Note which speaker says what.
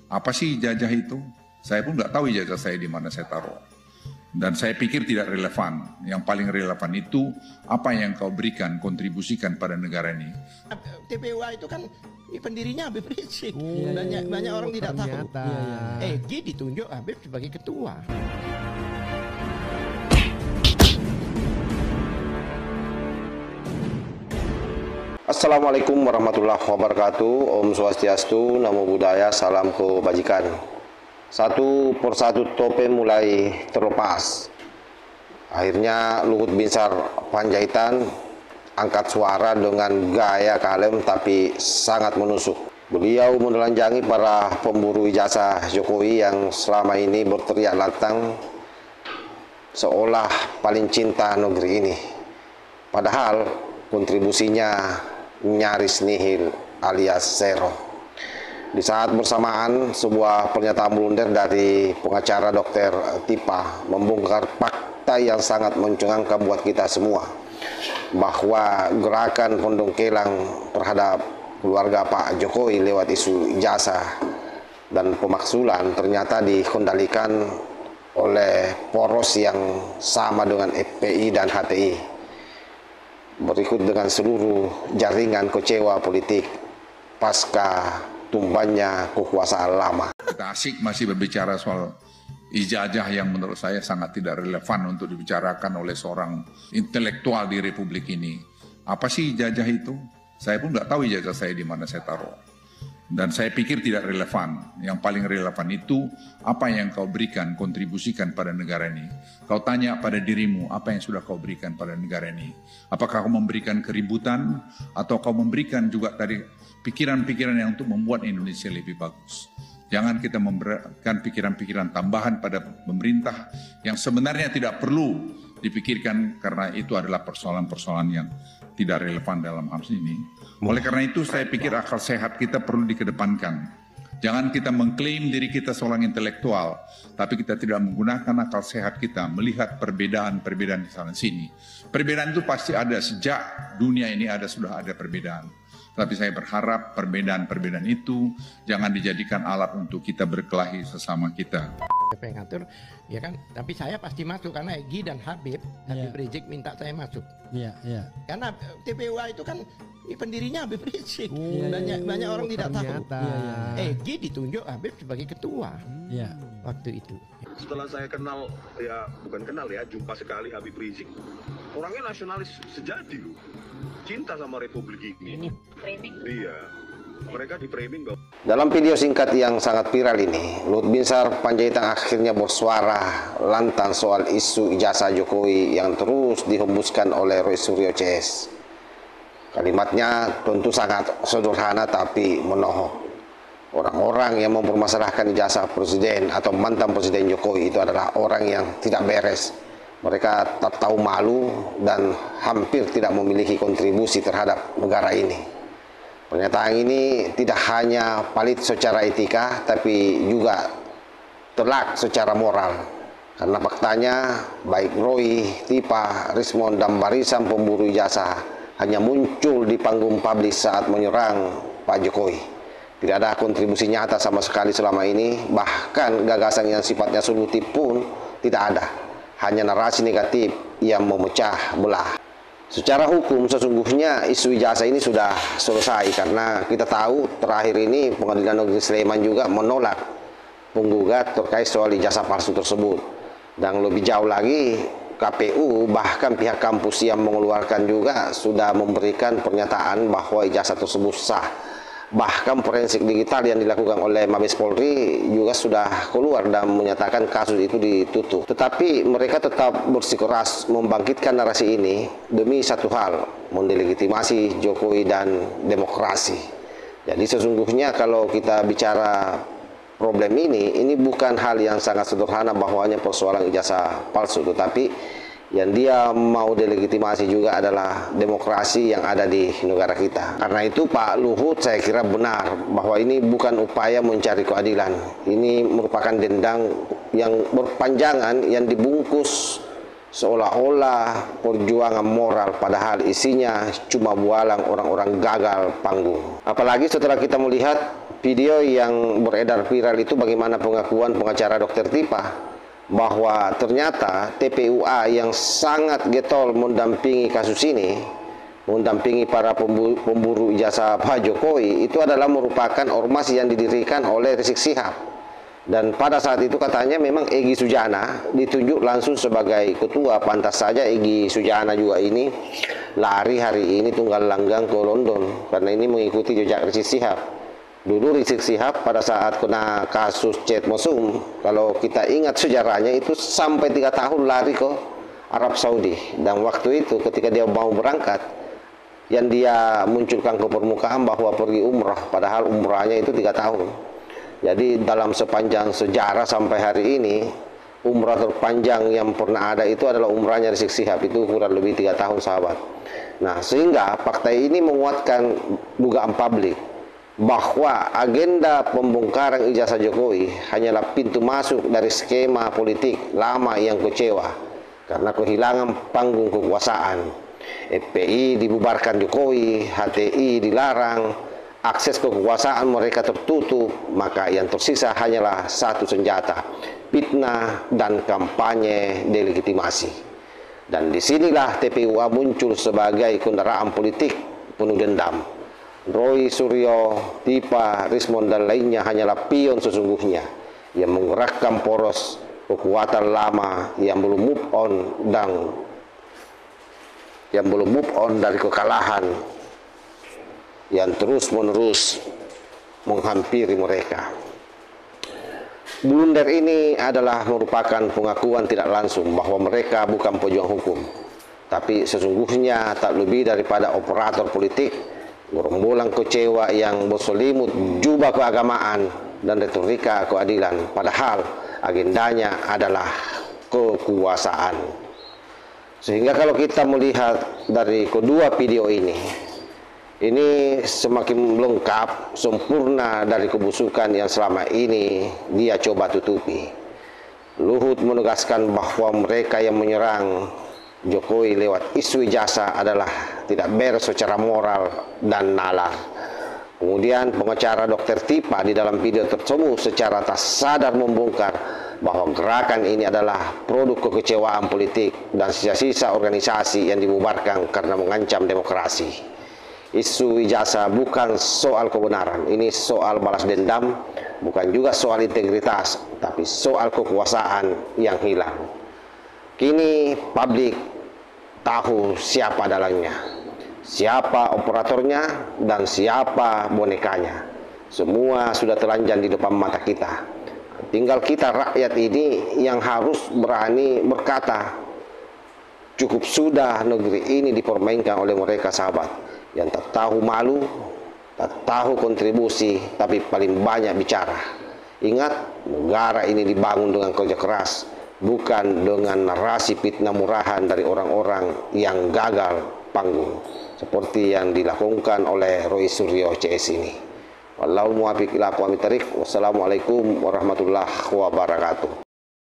Speaker 1: Apa sih ijazah itu? Saya pun nggak tahu ijazah saya di mana saya taruh. Dan saya pikir tidak relevan. Yang paling relevan itu apa yang kau berikan, kontribusikan pada negara ini.
Speaker 2: TPUA itu kan pendirinya Habib Rizik. Banyak orang tidak tahu. Egy ditunjuk Habib sebagai ketua.
Speaker 3: Assalamualaikum warahmatullahi wabarakatuh. Om Swastiastu, Namo Buddhaya, salam kebajikan. Satu persatu topeng mulai terlepas. Akhirnya Luhut Binsar Panjaitan angkat suara dengan gaya kalem tapi sangat menusuk. Beliau menelanjangi para pemburu ijazah Jokowi yang selama ini berteriak lantang seolah paling cinta negeri ini. Padahal kontribusinya nyaris nihil alias zero. Di saat bersamaan, sebuah pernyataan blunder dari pengacara Dr. Tipa membongkar fakta yang sangat mencengangkan buat kita semua, bahwa gerakan pendongkelang terhadap keluarga Pak Jokowi lewat isu ijazah dan pemaksulan ternyata dikendalikan oleh poros yang sama dengan FPI dan HTI. Berikut dengan seluruh jaringan kecewa politik pasca tumbangnya kekuasaan lama.
Speaker 1: Kita asik masih berbicara soal ijazah yang menurut saya sangat tidak relevan untuk dibicarakan oleh seorang intelektual di Republik ini. Apa sih ijazah itu? Saya pun nggak tahu ijazah saya di mana saya taruh. Dan saya pikir tidak relevan. Yang paling relevan itu apa yang kau berikan, kontribusikan pada negara ini. Kau tanya pada dirimu apa yang sudah kau berikan pada negara ini. Apakah kau memberikan keributan atau kau memberikan juga tadi pikiran-pikiran yang untuk membuat Indonesia lebih bagus. Jangan kita memberikan pikiran-pikiran tambahan pada pemerintah yang sebenarnya tidak perlu dipikirkan karena itu adalah persoalan-persoalan yang tidak relevan dalam hal ini. Oleh karena itu saya pikir akal sehat kita perlu dikedepankan. Jangan kita mengklaim diri kita seorang intelektual, tapi kita tidak menggunakan akal sehat kita melihat perbedaan-perbedaan di sana sini. Perbedaan itu pasti ada sejak dunia ini sudah ada perbedaan. Tapi saya berharap perbedaan-perbedaan itu jangan dijadikan alat untuk kita berkelahi sesama kita.
Speaker 2: Ngatur, ya kan? Tapi saya pasti masuk karena Egy dan Habib Rizik minta saya masuk. Karena TPUA itu kan pendirinya Habib Rizik. Banyak orang tidak tahu. Egy ditunjuk Habib sebagai ketua waktu itu.
Speaker 4: Setelah saya kenal, ya bukan kenal ya, jumpa sekali Habib Rizik. Orangnya nasionalis sejati loh. Cinta sama Republik ini. Iya, mereka di framing bahwa.
Speaker 3: Dalam video singkat yang sangat viral ini, Luhut Binsar Panjaitan akhirnya bersuara lantang soal isu ijazah Jokowi yang terus dihembuskan oleh Roy Suryo CS. Kalimatnya tentu sangat sederhana tapi menohok. Orang-orang yang mempermasalahkan ijazah presiden atau mantan presiden Jokowi itu adalah orang yang tidak beres. Mereka tak tahu malu dan hampir tidak memiliki kontribusi terhadap negara ini. Pernyataan ini tidak hanya valid secara etika, tapi juga telak secara moral. Karena faktanya, baik Roy, Tipa, Rismond, dan barisan pemburu ijazah hanya muncul di panggung publik saat menyerang Pak Jokowi. Tidak ada kontribusi nyata sama sekali selama ini, bahkan gagasan yang sifatnya solutif pun tidak ada. Hanya narasi negatif yang memecah belah. Secara hukum sesungguhnya isu ijazah ini sudah selesai karena kita tahu terakhir ini Pengadilan Negeri Sleman juga menolak penggugat terkait soal ijazah palsu tersebut. Dan lebih jauh lagi KPU bahkan pihak kampus yang mengeluarkan juga sudah memberikan pernyataan bahwa ijazah tersebut sah. Bahkan forensik digital yang dilakukan oleh Mabes Polri juga sudah keluar dan menyatakan kasus itu ditutup. Tetapi mereka tetap bersikeras membangkitkan narasi ini demi satu hal, mendelegitimasi Jokowi dan demokrasi. Jadi sesungguhnya kalau kita bicara problem ini bukan hal yang sangat sederhana bahwanya persoalan ijazah palsu, tetapi yang dia mau delegitimasi juga adalah demokrasi yang ada di negara kita. Karena itu Pak Luhut saya kira benar bahwa ini bukan upaya mencari keadilan. Ini merupakan dendang yang berpanjangan yang dibungkus seolah-olah perjuangan moral, padahal isinya cuma bualang orang-orang gagal panggung. Apalagi setelah kita melihat video yang beredar viral itu bagaimana pengakuan pengacara Dr. Tipa bahwa ternyata TPUA yang sangat getol mendampingi kasus ini, mendampingi para pemburu ijazah Pak Jokowi, itu adalah merupakan ormas yang didirikan oleh Rizik Syihab. Dan pada saat itu katanya memang Egy Sujana ditunjuk langsung sebagai ketua. Pantas saja Egy Sujana juga ini lari hari ini tunggal langgang ke London, karena ini mengikuti jejak Rizik Syihab. Dulu Rizik Syihab pada saat kena kasus chat mesum, kalau kita ingat sejarahnya itu sampai 3 tahun lari ke Arab Saudi. Dan waktu itu ketika dia mau berangkat, yang dia munculkan ke permukaan bahwa pergi umrah, padahal umrahnya itu 3 tahun. Jadi dalam sepanjang sejarah sampai hari ini, umrah terpanjang yang pernah ada itu adalah umrahnya Rizik Syihab, itu kurang lebih 3 tahun, sahabat. Nah, sehingga fakta ini menguatkan dugaan publik bahwa agenda pembongkaran ijazah Jokowi hanyalah pintu masuk dari skema politik lama yang kecewa karena kehilangan panggung kekuasaan. FPI dibubarkan Jokowi, HTI dilarang, akses kekuasaan mereka tertutup, maka yang tersisa hanyalah satu senjata, fitnah dan kampanye delegitimasi. Dan disinilah TPUA muncul sebagai kendaraan politik penuh dendam. Roy Suryo, Tipa, Rismond dan lainnya hanyalah pion sesungguhnya yang menggerakkan poros kekuatan lama yang belum move on dari kekalahan yang terus-menerus menghampiri mereka. Blunder ini adalah merupakan pengakuan tidak langsung bahwa mereka bukan pejuang hukum, tapi sesungguhnya tak lebih daripada operator politik, gerombolan kecewa yang berselimut jubah keagamaan dan retorika keadilan, padahal agendanya adalah kekuasaan. Sehingga kalau kita melihat dari kedua video ini semakin lengkap, sempurna dari kebusukan yang selama ini dia coba tutupi. Luhut menegaskan bahwa mereka yang menyerang Jokowi lewat isu ijazah adalah tidak beres secara moral dan nalar. Kemudian pengacara Dr. Tipa di dalam video tersebut secara tak sadar membongkar bahwa gerakan ini adalah produk kekecewaan politik dan sisa-sisa organisasi yang dibubarkan karena mengancam demokrasi. Isu ijazah bukan soal kebenaran, ini soal balas dendam, bukan juga soal integritas, tapi soal kekuasaan yang hilang. Kini publik tahu siapa dalangnya, siapa operatornya, dan siapa bonekanya. Semua sudah telanjang di depan mata kita. Tinggal kita rakyat ini yang harus berani berkata, cukup sudah negeri ini dipermainkan oleh mereka, sahabat, yang tak tahu malu, tak tahu kontribusi, tapi paling banyak bicara. Ingat, negara ini dibangun dengan kerja keras, bukan dengan narasi fitnah murahan dari orang-orang yang gagal panggung, seperti yang dilakukan oleh Roy Suryo CS ini. Wallahu muwaffiq ila aqwamit thariq. Wassalamualaikum warahmatullahi wabarakatuh.